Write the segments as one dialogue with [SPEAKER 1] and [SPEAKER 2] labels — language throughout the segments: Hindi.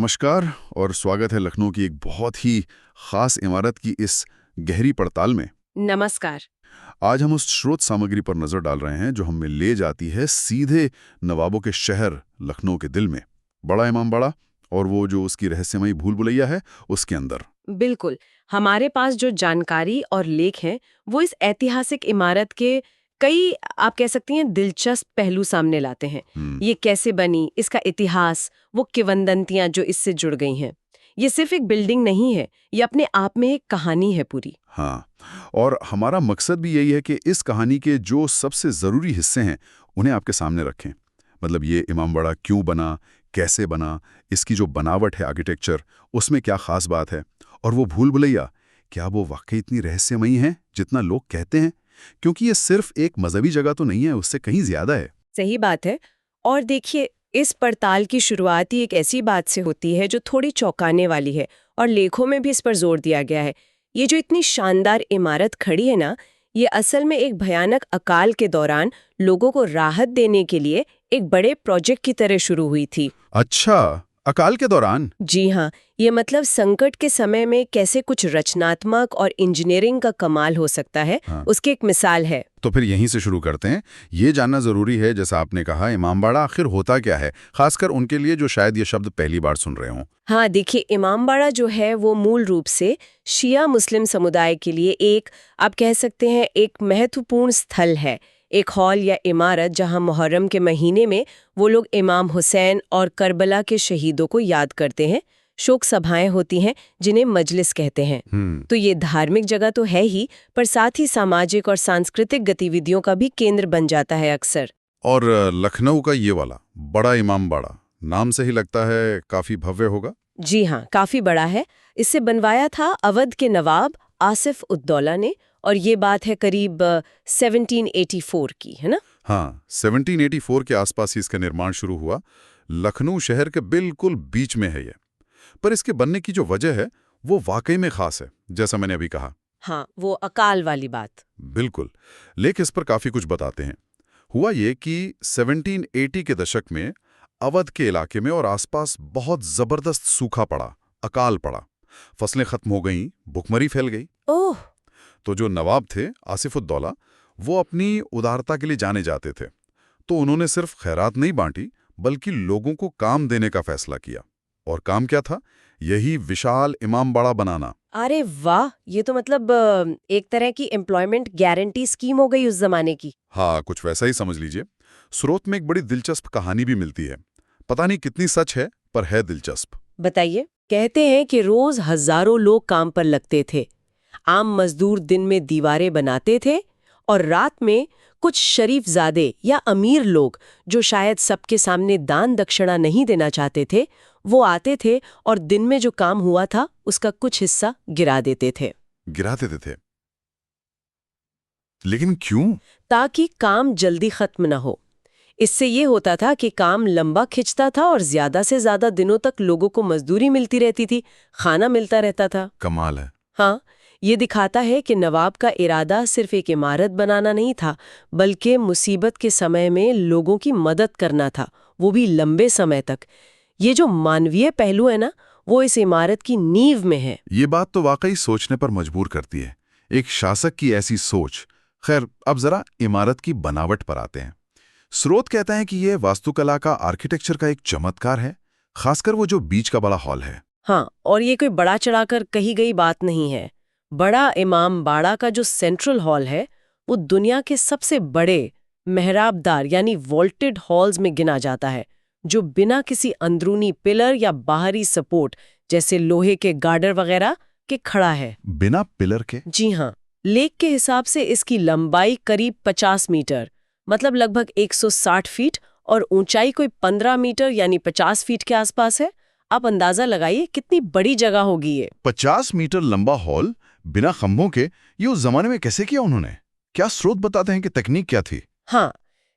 [SPEAKER 1] नमस्कार और स्वागत है लखनऊ की एक बहुत ही खास इमारत की इस गहरी पड़ताल में।
[SPEAKER 2] नमस्कार।
[SPEAKER 1] आज हम उस स्रोत सामग्री पर नजर डाल रहे हैं जो हमें ले जाती है सीधे नवाबों के शहर लखनऊ के दिल में, बड़ा इमामबाड़ा और वो जो उसकी रहस्यमयी भूल भुलैया है उसके अंदर।
[SPEAKER 2] बिल्कुल, हमारे पास जो जानकारी और लेख हैं वो इस ऐतिहासिक इमारत के कई, आप कह सकती हैं, दिलचस्प पहलू सामने लाते हैं। ये कैसे बनी, इसका इतिहास, वो किंवदंतियां जो इससे जुड़ गई हैं। ये सिर्फ एक बिल्डिंग नहीं है, ये अपने आप में एक कहानी है पूरी।
[SPEAKER 1] हाँ, और हमारा मकसद भी यही है कि इस कहानी के जो सबसे ज़रूरी हिस्से हैं उन्हें आपके सामने रखें। मतलब ये इमामबाड़ा क्यों बना, कैसे बना, इसकी जो बनावट है, आर्किटेक्चर, उसमें क्या खास बात है, और वो भूल भुलैया क्या वो वाकई इतनी रहस्यमयी है जितना लोग कहते हैं? क्योंकि ये सिर्फ एक मजहबी जगह तो नहीं है, उससे कहीं ज्यादा है।
[SPEAKER 2] सही बात है। और देखिए, इस पड़ताल की शुरुआत ही एक ऐसी बात से होती है जो थोड़ी चौंकाने वाली है, और लेखों में भी इस पर जोर दिया गया है। ये जो इतनी शानदार इमारत खड़ी है ना, ये असल में एक भयानक अकाल के दौरान लोगों को राहत देने के लिए एक बड़े प्रोजेक्ट की तरह शुरू हुई थी।
[SPEAKER 1] अच्छा, अकाल के दौरान?
[SPEAKER 2] जी हाँ, ये मतलब संकट के समय में कैसे कुछ रचनात्मक और इंजीनियरिंग का कमाल हो सकता है,
[SPEAKER 1] हाँ।
[SPEAKER 2] उसकी एक मिसाल है।
[SPEAKER 1] तो फिर यहीं से शुरू करते हैं। ये जानना जरूरी है, जैसा आपने कहा, इमामबाड़ा आखिर होता क्या है, खासकर उनके लिए जो शायद ये शब्द पहली बार सुन रहे हों।
[SPEAKER 2] हाँ, देखिए, इमामबाड़ा जो है वो मूल रूप से शिया मुस्लिम समुदाय के लिए एक, आप कह सकते हैं, एक महत्वपूर्ण स्थल है। एक हॉल या इमारत जहां मुहर्रम के महीने में वो लोग इमाम हुसैन और करबला के शहीदों को याद करते हैं। शोक सभाएं होती हैं जिन्हें मजलिस कहते हैं। तो ये धार्मिक जगह तो है ही, पर साथ ही सामाजिक और सांस्कृतिक गतिविधियों का भी केंद्र बन जाता है अक्सर।
[SPEAKER 1] और लखनऊ का ये वाला बड़ा इमामबाड़ा, नाम से ही लगता है काफी भव्य होगा।
[SPEAKER 2] जी हाँ, काफी बड़ा है। इसे बनवाया था अवध के नवाब आसिफ उद्दौला ने, और ये बात है करीब 1784 की, है ना?
[SPEAKER 1] हाँ, 1784 के आसपास ही इसका निर्माण शुरू हुआ। लखनऊ शहर के बिल्कुल बीच में है ये। पर इसके बनने की जो वजह है वो वाकई में खास है, जैसा मैंने अभी कहा।
[SPEAKER 2] हाँ, वो अकाल वाली बात।
[SPEAKER 1] बिल्कुल। लेख इस पर काफी कुछ बताते हैं। हुआ ये कि 1780 के दशक में अवध के इलाके में और आसपास बहुत जबरदस्त सूखा पड़ा, अकाल पड़ा। फसलें खत्म हो गईं, भुखमरी फैल गई।
[SPEAKER 2] ओह!
[SPEAKER 1] तो जो नवाब थे आसिफ उद्दौला, वो अपनी उदारता के लिए जाने जाते थे। तो उन्होंने सिर्फ खैरात नहीं बांटी, बल्कि लोगों को काम देने का फैसला किया। और काम क्या था? यही विशाल इमामबाड़ा बनाना।
[SPEAKER 2] अरे वाह! ये तो मतलब एक तरह की एम्प्लॉयमेंट गारंटी स्कीम हो गई उस जमाने की।
[SPEAKER 1] हाँ, कुछ वैसा ही समझ लीजिए। स्रोत में एक बड़ी दिलचस्प कहानी भी मिलती है। पता नहीं कितनी सच है, पर है दिलचस्प।
[SPEAKER 2] बताइए। कहते हैं कि रोज हजारों लोग काम पर लगते थे। आम मजदूर दिन में दीवारें बनाते थे, और रात में कुछ शरीफजादे या अमीर लोग जो शायद सबके सामने दान दक्षिणा नहीं देना चाहते थे, वो आते थे और दिन में जो काम हुआ था उसका कुछ हिस्सा गिरा देते थे।
[SPEAKER 1] गिरा देते थे? लेकिन क्यों?
[SPEAKER 2] ताकि काम जल्दी खत्म न हो। इससे ये होता था कि काम लंबा खिंचता था और ज्यादा से ज्यादा दिनों तक लोगों को मजदूरी मिलती रहती थी, खाना मिलता रहता था।
[SPEAKER 1] कमाल है।
[SPEAKER 2] हाँ, ये दिखाता है कि नवाब का इरादा सिर्फ एक इमारत बनाना नहीं था, बल्कि मुसीबत के समय में लोगों की मदद करना था, वो भी लंबे समय तक। ये जो मानवीय पहलू है ना, वो इस इमारत की नींव में है।
[SPEAKER 1] ये बात तो वाकई सोचने पर मजबूर करती है, एक शासक की ऐसी सोच। खैर, अब जरा इमारत की बनावट पर आते हैं। स्रोत कहता है कि यह वास्तुकला का, आर्किटेक्चर का एक चमत्कार है, खासकर वो जो बीच का बड़ा हॉल है।
[SPEAKER 2] हाँ, और ये कोई बड़ा चढ़ाकर कही गई बात नहीं है। बड़ा इमामबाड़ा का जो सेंट्रल हॉल है, वो दुनिया के सबसे बड़े मेहराबदार यानी वॉल्टेड हॉल्स में गिना जाता है, जो बिना किसी अंदरूनी पिलर या बाहरी सपोर्ट जैसे लोहे के गार्डर वगैरह के खड़ा है।
[SPEAKER 1] बिना पिलर के?
[SPEAKER 2] जी हाँ, लेख के हिसाब से इसकी लंबाई करीब 50 मीटर, मतलब लगभग 160 फीट, और ऊंचाई कोई 15 मीटर यानी 50 फीट के आसपास है। आप अंदाजा लगाइए कितनी बड़ी जगह होगी ये।
[SPEAKER 1] 50 मीटर लंबा हॉल बिना खंभों के, ये उस जमाने में कैसे किया उन्होंने? क्या स्रोत बताते हैं कि तकनीक क्या थी?
[SPEAKER 2] हाँ,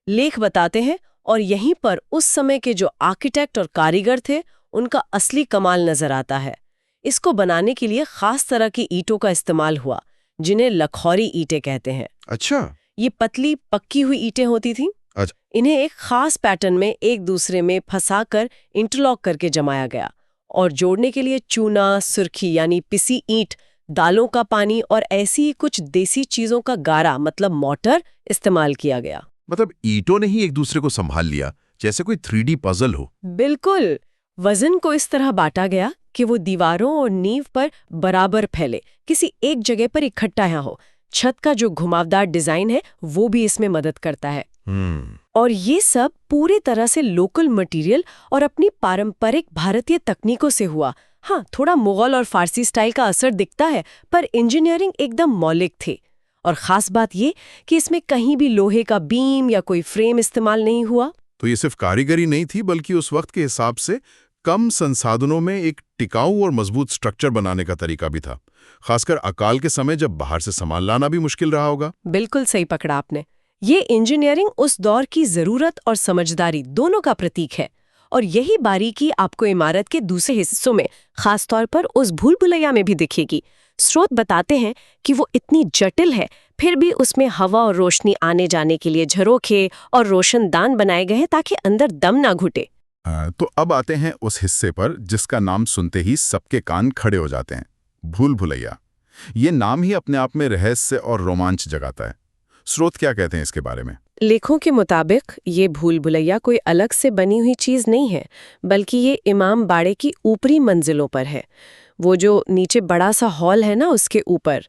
[SPEAKER 2] लेख बताते हैं, और यहीं पर उस समय के जो आर्किटेक्ट और कारीगर थे उनका असली कमाल नजर आता है। इसको बनाने के लिए खास तरह की ईंटों का इस्तेमाल हुआ, जिन्हें लखौरी ईंटें कहते हैं।
[SPEAKER 1] अच्छा।
[SPEAKER 2] ये पतली पक्की हुई ईंटें होती थीं।
[SPEAKER 1] अच्छा।
[SPEAKER 2] इन्हें एक खास पैटर्न में एक दूसरे में फंसाकर इंटरलॉक करके जमाया गया, और जोड़ने के लिए चूना, सुर्खी यानी पिसी ईंट, दालों का पानी और ऐसी ही कुछ देसी चीजों का गारा मतलब मोटर इस्तेमाल किया गया।
[SPEAKER 3] मतलब ईंटों ने ही एक दूसरे को संभाल लिया, जैसे कोई 3D पजल हो।
[SPEAKER 2] बिल्कुल। वजन को इस तरह बांटा गया कि वो दीवारों और नींव पर बराबर फैले, किसी एक जगह पर इकट्ठा ना हो। छत का जो घुमावदार डिजाइन है वो भी इसमें मदद करता है। और ये सब पूरी तरह से लोकल मटेरियल और अपनी पारंपरिक भारतीय तकनीकों से हुआ। हाँ, थोड़ा मुगल और फारसी स्टाइल का असर दिखता है, पर इंजीनियरिंग एकदम मौलिक थी। और खास बात ये कि इसमें कहीं भी लोहे का बीम या कोई फ्रेम इस्तेमाल नहीं हुआ।
[SPEAKER 3] तो ये सिर्फ कारीगरी नहीं थी, बल्कि उस वक्त के हिसाब से कम संसाधनों में एक टिकाऊ और मजबूत स्ट्रक्चर बनाने का तरीका भी था, खासकर अकाल के समय जब बाहर से सामान लाना भी मुश्किल रहा होगा।
[SPEAKER 2] बिल्कुल सही पकड़ा आपने। ये इंजीनियरिंग उस दौर की जरूरत और समझदारी दोनों का प्रतीक है। और यही बारीकी आपको इमारत के दूसरे हिस्सों में, खासतौर पर उस भूल भुलैया में भी दिखेगी। स्रोत बताते हैं कि वो इतनी जटिल है, फिर भी उसमें हवा और रोशनी आने जाने के लिए झरोखे और रोशनदान बनाए गए हैं ताकि अंदर दम ना घुटे।
[SPEAKER 1] तो अब आते हैं उस हिस्से पर जिसका नाम सुनते ही सबके कान खड़े हो जाते हैं, भूल भुलैया। ये नाम ही अपने आप में रहस्य और रोमांच जगाता है। स्रोत क्या कहते हैं इसके बारे में?
[SPEAKER 2] लेखों के मुताबिक ये भूल भुलैया कोई अलग से बनी हुई चीज नहीं है, बल्कि ये इमाम बाड़े की ऊपरी मंजिलों पर है। वो जो नीचे बड़ा सा हॉल है ना, उसके ऊपर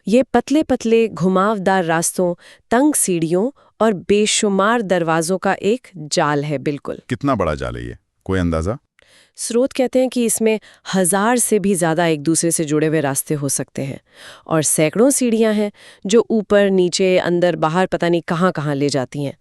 [SPEAKER 2] ये पतले पतले घुमावदार रास्तों, तंग सीढ़ियों और बेशुमार दरवाजों का एक जाल है। बिल्कुल।
[SPEAKER 1] कितना बड़ा जाल है ये, कोई अंदाजा?
[SPEAKER 2] स्रोत कहते हैं कि इसमें 1000 से भी ज़्यादा एक दूसरे से जुड़े हुए रास्ते हो सकते हैं और सैकड़ों सीढ़ियां हैं जो ऊपर नीचे अंदर बाहर पता नहीं कहाँ कहाँ ले जाती हैं।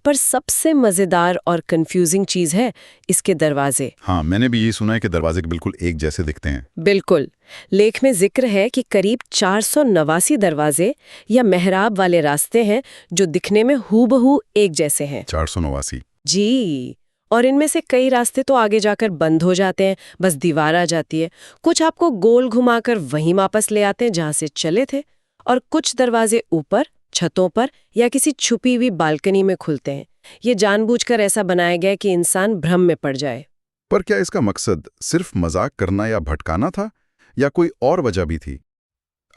[SPEAKER 2] पर सबसे मज़ेदार और कंफ्यूजिंग चीज़ है इसके दरवाजे।
[SPEAKER 1] हाँ, मैंने भी ये सुना है कि दरवाजे बिल्कुल एक जैसे दिखते हैं।
[SPEAKER 2] बिल्कुल। लेख में जिक्र है कि करीब 489 दरवाजे या मेहराब वाले रास्ते हैं जो दिखने में हूबहू एक जैसे हैं।
[SPEAKER 1] 489?
[SPEAKER 2] जी। और इनमें से कई रास्ते तो आगे जाकर बंद हो जाते हैं, बस दीवार आ जाती है। कुछ आपको गोल घुमाकर वहीं वापस ले आते हैं जहां से चले थे, और कुछ दरवाजे ऊपर छतों पर या किसी छुपी हुई बालकनी में खुलते हैं। ये जानबूझकर ऐसा बनाया गया कि इंसान भ्रम में पड़ जाए।
[SPEAKER 1] पर क्या इसका मकसद सिर्फ मजाक करना या भटकाना था, या कोई और वजह भी थी?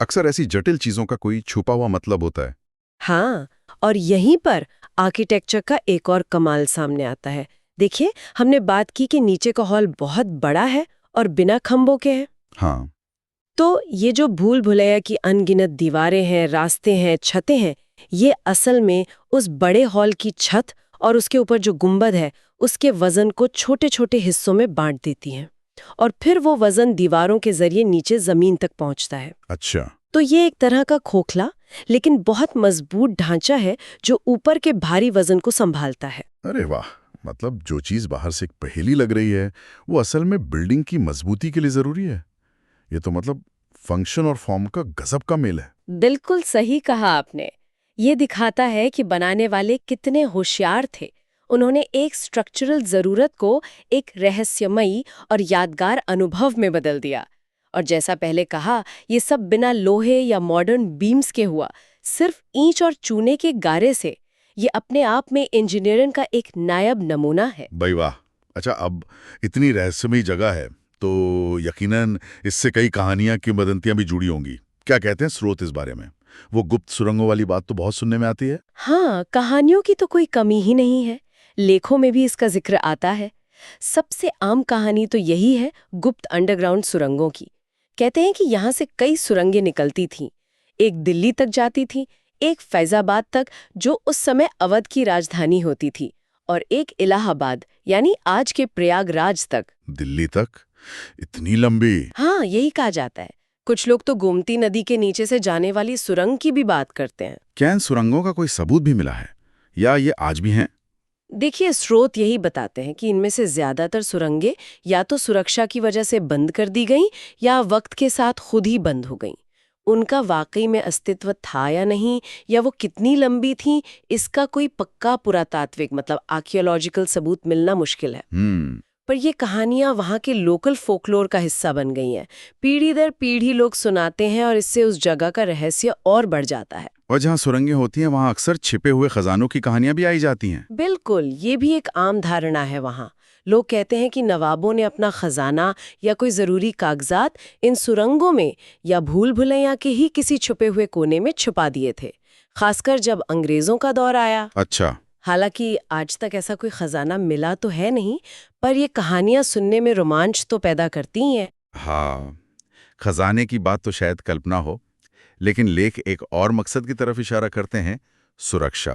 [SPEAKER 1] अक्सर ऐसी जटिल चीजों का कोई छुपा हुआ मतलब होता है।
[SPEAKER 2] हाँ, और यहीं पर आर्किटेक्चर का एक और कमाल सामने आता है। देखिए, हमने बात की कि नीचे का हॉल बहुत बड़ा है और बिना खंभों के है।
[SPEAKER 1] हाँ।
[SPEAKER 2] तो ये जो भूल भुलैया की अनगिनत दीवारें हैं, रास्ते हैं, छतें हैं, ये असल में उस बड़े हॉल की छत और उसके ऊपर जो गुंबद है उसके वजन को छोटे छोटे हिस्सों में बांट देती हैं, और फिर वो वजन दीवारों के जरिए नीचे जमीन तक पहुंचता है।
[SPEAKER 1] अच्छा।
[SPEAKER 2] तो ये एक तरह का खोखला लेकिन बहुत मजबूत ढांचा है जो ऊपर के भारी वजन को संभालता है।
[SPEAKER 1] अरे वाह, मतलब जो चीज बाहर से एक पहेली लग रही है वो असल में बिल्डिंग की मजबूती के लिए जरूरी है। ये तो मतलब फंक्शन और फॉर्म का गजब का मेल है।
[SPEAKER 2] बिल्कुल सही कहा आपने। ये दिखाता है कि बनाने वाले कितने होशियार थे। उन्होंने एक स्ट्रक्चरल जरूरत को एक रहस्यमयी और यादगार अनुभव में बदल दिया। और जैसा पहले कहा, ये सब बिना लोहे या मॉडर्न बीम्स के हुआ, सिर्फ ईंट और चूने के गारे से। ये अपने आप में इंजीनियरिंग का एक नायाब नमूना है।
[SPEAKER 1] भाई वाह। अच्छा, अब इतनी रहस्यमयी जगह है तो यकीनन इससे कई कहानियां, किंवदंतियां भी जुड़ी होंगी। क्या कहते हैं स्रोत इस बारे में? वो गुप्त सुरंगों वाली बात तो बहुत सुनने में आती है।
[SPEAKER 2] हाँ, कहानियों की तो कोई कमी ही नहीं है। लेखों में भी इसका जिक्र आता है। सबसे आम कहानी तो यही है गुप्त अंडरग्राउंड सुरंगों की। कहते हैं कि यहाँ से कई सुरंगें निकलती थीं। एक दिल्ली तक जाती थी, एक फैजाबाद तक जो उस समय अवध की राजधानी होती थी, और एक इलाहाबाद यानी आज के प्रयागराज तक।
[SPEAKER 1] दिल्ली तक? इतनी लंबी?
[SPEAKER 2] हाँ, यही कहा जाता है। कुछ लोग तो गोमती नदी के नीचे से जाने वाली सुरंग की भी बात करते हैं।
[SPEAKER 1] क्या इन सुरंगों का कोई सबूत भी मिला है, या ये आज भी हैं?
[SPEAKER 2] देखिए, स्रोत यही बताते हैं कि इनमें से ज्यादातर सुरंगें या तो सुरक्षा की वजह से बंद कर दी गईं या वक्त के साथ खुद ही बंद हो गईं। उनका वाकई में अस्तित्व था या नहीं, या वो कितनी लंबी थी, इसका कोई पक्का पुरातात्विक मतलब आर्कियोलॉजिकल सबूत मिलना मुश्किल है। पर ये कहानियां वहाँ के लोकल फोकलोर का हिस्सा बन गई हैं। पीढ़ी दर पीढ़ी लोग सुनाते हैं और इससे उस जगह का रहस्य और बढ़ जाता है।
[SPEAKER 1] और जहाँ सुरंगें होती हैं वहाँ अक्सर छिपे हुए खजानों की कहानियां भी आई जाती हैं।
[SPEAKER 2] बिल्कुल, ये भी एक आम धारणा है। वहाँ लोग कहते हैं कि नवाबों ने अपना खजाना या कोई ज़रूरी कागजात इन सुरंगों में या भूल भुलैया के ही किसी छुपे हुए कोने में छुपा दिए थे, खासकर जब अंग्रेज़ों का दौर आया।
[SPEAKER 3] अच्छा।
[SPEAKER 2] हालांकि आज तक ऐसा कोई खजाना मिला तो है नहीं, पर ये कहानियां सुनने में रोमांच तो पैदा करती ही हैं।
[SPEAKER 3] हाँ, खजाने की बात तो शायद कल्पना हो, लेकिन लेख एक और मकसद की तरफ इशारा करते हैं, सुरक्षा।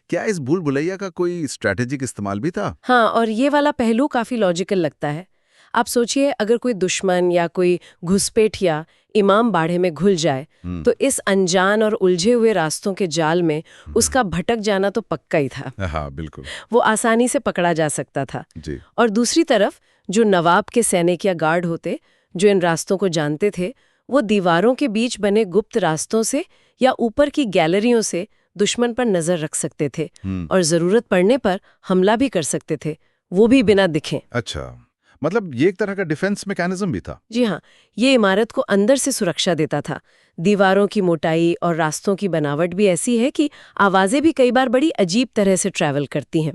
[SPEAKER 3] क्या इस भूल भुलैया का कोई स्ट्रैटेजिक इस्तेमाल भी था?
[SPEAKER 2] हाँ, और ये वाला पहलू काफी लॉजिकल लगता है। आप सोचिए, अगर कोई दुश्मन या कोई घुसपैठिया इमाम बाड़े में घुल जाए तो इस अनजान और उलझे हुए रास्तों के जाल में उसका भटक जाना तो पक्का ही था।
[SPEAKER 3] हाँ, बिल्कुल।
[SPEAKER 2] वो आसानी से पकड़ा जा सकता था।
[SPEAKER 3] जी।
[SPEAKER 2] और दूसरी तरफ जो नवाब के सैनिक या गार्ड होते जो इन रास्तों को जानते थे, वो दीवारों के बीच बने गुप्त रास्तों से या ऊपर की गैलरियों से दुश्मन पर नजर रख सकते थे और जरूरत पड़ने पर हमला भी कर सकते थे, वो भी बिना दिखे।
[SPEAKER 3] अच्छा, मतलब ये एक तरह का डिफेंस मैकेनिज्म भी था।
[SPEAKER 2] जी हाँ, ये इमारत को अंदर से सुरक्षा देता था। दीवारों की मोटाई और रास्तों की बनावट भी ऐसी है कि आवाजें भी कई बार बड़ी अजीब तरह से ट्रैवल करती हैं।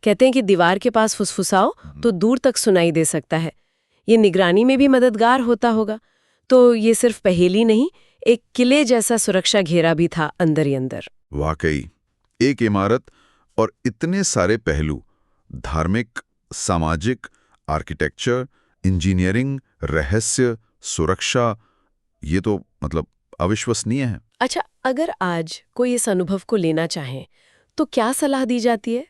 [SPEAKER 2] कहते हैं कि दीवार के पास फुसफुसाओ तो दूर तक सुनाई दे सकता है। ये निगरानी में भी मददगार होता होगा। तो ये सिर्फ पहेली नहीं, एक किले जैसा सुरक्षा घेरा भी था अंदर ही अंदर।
[SPEAKER 3] वाकई, एक इमारत और इतने सारे पहलू, धार्मिक, सामाजिक, आर्किटेक्चर, इंजीनियरिंग, रहस्य, सुरक्षा, ये तो मतलब अविश्वसनीय है।
[SPEAKER 2] अच्छा, अगर आज कोई इस अनुभव को लेना चाहे तो क्या सलाह दी जाती है?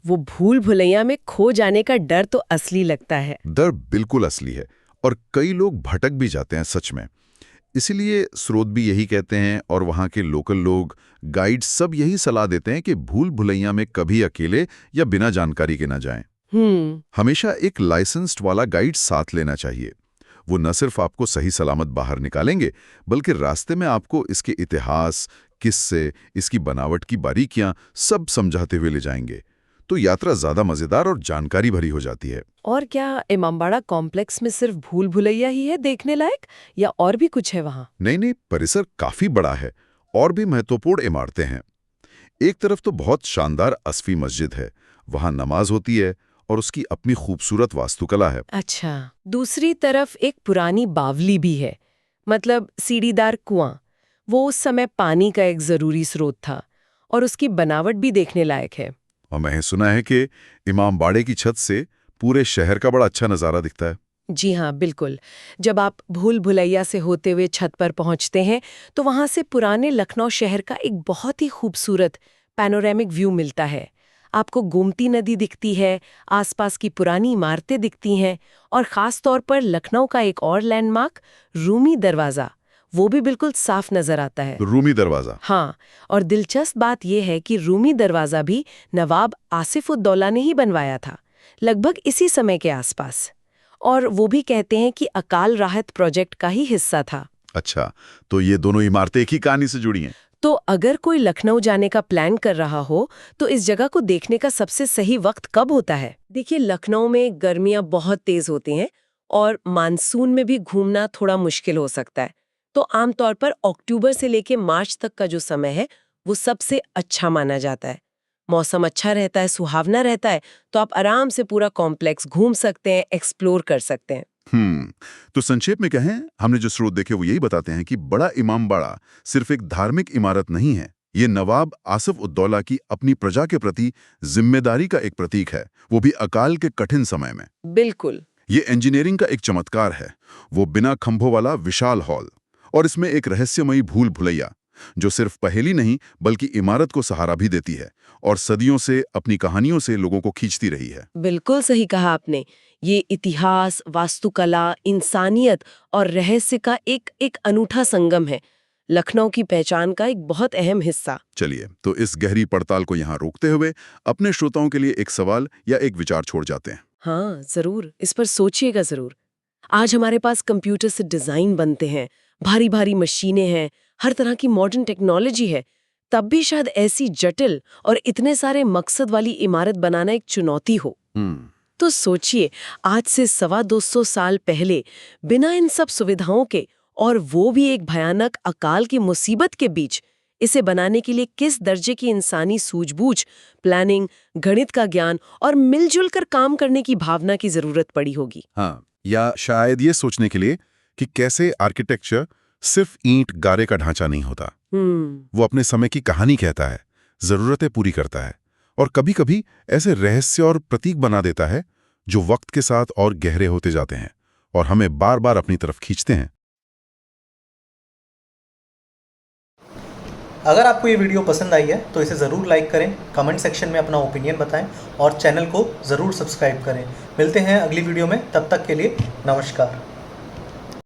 [SPEAKER 2] वो भूल भुलैया में खो जाने का डर तो असली लगता है।
[SPEAKER 3] डर बिल्कुल असली है और कई लोग भटक भी जाते हैं सच में। इसीलिए स्रोत भी यही कहते हैं और वहाँ के लोकल लोग, गाइड सब यही सलाह देते हैं कि भूल भुलैया में कभी अकेले या बिना जानकारी के ना जाएं। हमेशा एक लाइसेंस्ड वाला गाइड साथ लेना चाहिए। वो न सिर्फ आपको सही सलामत बाहर निकालेंगे, बल्कि रास्ते में आपको इसके इतिहास, किस्से, इसकी बनावट की बारीकियां सब समझाते हुए ले जाएंगे। तो यात्रा ज्यादा मजेदार और जानकारी भरी हो जाती है।
[SPEAKER 2] और क्या इमामबाड़ा कॉम्प्लेक्स में सिर्फ भूल भुलैया ही है देखने लायक, या और भी कुछ है वहाँ?
[SPEAKER 3] नहीं, परिसर काफी बड़ा है और भी महत्वपूर्ण इमारतें हैं। एक तरफ तो बहुत शानदार असफी मस्जिद है, वहां नमाज होती है और उसकी अपनी खूबसूरत वास्तुकला है।
[SPEAKER 2] अच्छा, दूसरी तरफ एक पुरानी बावली भी है, मतलब सीढ़ीदार कुआं। वो उस समय पानी का एक जरूरी स्रोत था और उसकी बनावट भी देखने लायक है।
[SPEAKER 3] और मैंने सुना है कि इमामबाड़े की छत से पूरे शहर का बड़ा अच्छा नज़ारा दिखता है।
[SPEAKER 2] जी हाँ, बिल्कुल। जब आप भूल भुलैया से होते हुए छत पर पहुंचते हैं तो वहां से पुराने लखनऊ शहर का एक बहुत ही खूबसूरत पैनोरेमिक व्यू मिलता है। आपको गोमती नदी दिखती है, आसपास की पुरानी इमारतें दिखती हैं और ख़ास तौर पर लखनऊ का एक और लैंडमार्क रूमी दरवाज़ा, वो भी बिल्कुल साफ नजर आता है।
[SPEAKER 3] रूमी दरवाजा।
[SPEAKER 2] हाँ, और दिलचस्प बात यह है कि रूमी दरवाज़ा भी नवाब आसिफ-उद-दौला ने ही बनवाया था, लगभग इसी समय के आसपास। और वो भी कहते हैं कि अकाल राहत प्रोजेक्ट का ही हिस्सा था।
[SPEAKER 3] अच्छा, तो ये दोनों इमारतें एक ही कहानी से जुड़ी हैं।
[SPEAKER 2] तो अगर कोई लखनऊ जाने का प्लान कर रहा हो तो इस जगह को देखने का सबसे सही वक्त कब होता है? देखिए, लखनऊ में गर्मियां बहुत तेज होती हैं और मानसून में भी घूमना थोड़ा मुश्किल हो सकता है। तो आमतौर पर अक्टूबर से लेके मार्च तक का जो समय है वो सबसे अच्छा माना जाता है। मौसम अच्छा रहता है, सुहावना रहता है, तो आप आराम से पूरा कॉम्प्लेक्स घूम सकते हैं, एक्सप्लोर कर सकते हैं।
[SPEAKER 3] तो संक्षेप में कहें, हमने जो स्रोत देखे वो यही बताते हैं कि बड़ा इमामबाड़ा सिर्फ एक धार्मिक इमारत नहीं है। ये नवाब आसिफ-उद-दौला की अपनी प्रजा के प्रति जिम्मेदारी का एक प्रतीक है, वो भी अकाल के कठिन समय में।
[SPEAKER 2] बिल्कुल।
[SPEAKER 3] ये इंजीनियरिंग का एक चमत्कार है, वो बिना खंभों वाला विशाल हॉल, और इसमें एक रहस्यमयी भूल भुलैया जो सिर्फ पहेली नहीं बल्कि इमारत को सहारा भी देती है और सदियों से अपनी कहानियों से लोगों को खींचती रही है।
[SPEAKER 2] बिल्कुल सही कहा आपने। ये इतिहास, वास्तुकला, इंसानियत और रहस्य का एक अनूठा संगम है, लखनऊ की पहचान का एक बहुत अहम हिस्सा।
[SPEAKER 3] चलिए, तो इस गहरी पड़ताल को यहाँ रोकते हुए अपने श्रोताओं के लिए एक सवाल या एक विचार छोड़ जाते हैं।
[SPEAKER 2] हाँ, जरूर, इस पर सोचिएगा जरूर। आज हमारे पास कंप्यूटर से डिजाइन बनते हैं, भारी भारी मशीनें हैं, हर तरह की मॉडर्न टेक्नोलॉजी है, तब भी शायद ऐसी जटिल और इतने सारे मकसद वाली इमारत बनाना एक चुनौती हो। तो सोचिए, आज से 225 साल पहले बिना इन सब सुविधाओं के, और वो भी एक भयानक अकाल की मुसीबत के बीच, इसे बनाने के लिए किस दर्जे की इंसानी सूझबूझ, प्लानिंग, गणित का ज्ञान और मिलजुल कर काम करने की भावना की जरूरत पड़ी होगी।
[SPEAKER 1] हाँ, या शायद ये सोचने के लिए कि कैसे आर्किटेक्चर सिर्फ ईंट गारे का ढांचा नहीं होता। वो अपने समय की कहानी कहता है, जरूरतें पूरी करता है और कभी-कभी ऐसे रहस्य और प्रतीक बना देता है जो वक्त के साथ और गहरे होते जाते हैं और हमें बार-बार अपनी तरफ खींचते हैं।
[SPEAKER 4] अगर आपको ये वीडियो पसंद आई है तो इसे ज़रूर लाइक करें, कमेंट सेक्शन में अपना ओपिनियन बताएं और चैनल को ज़रूर सब्सक्राइब करें। मिलते हैं अगली वीडियो में, तब तक के लिए नमस्कार।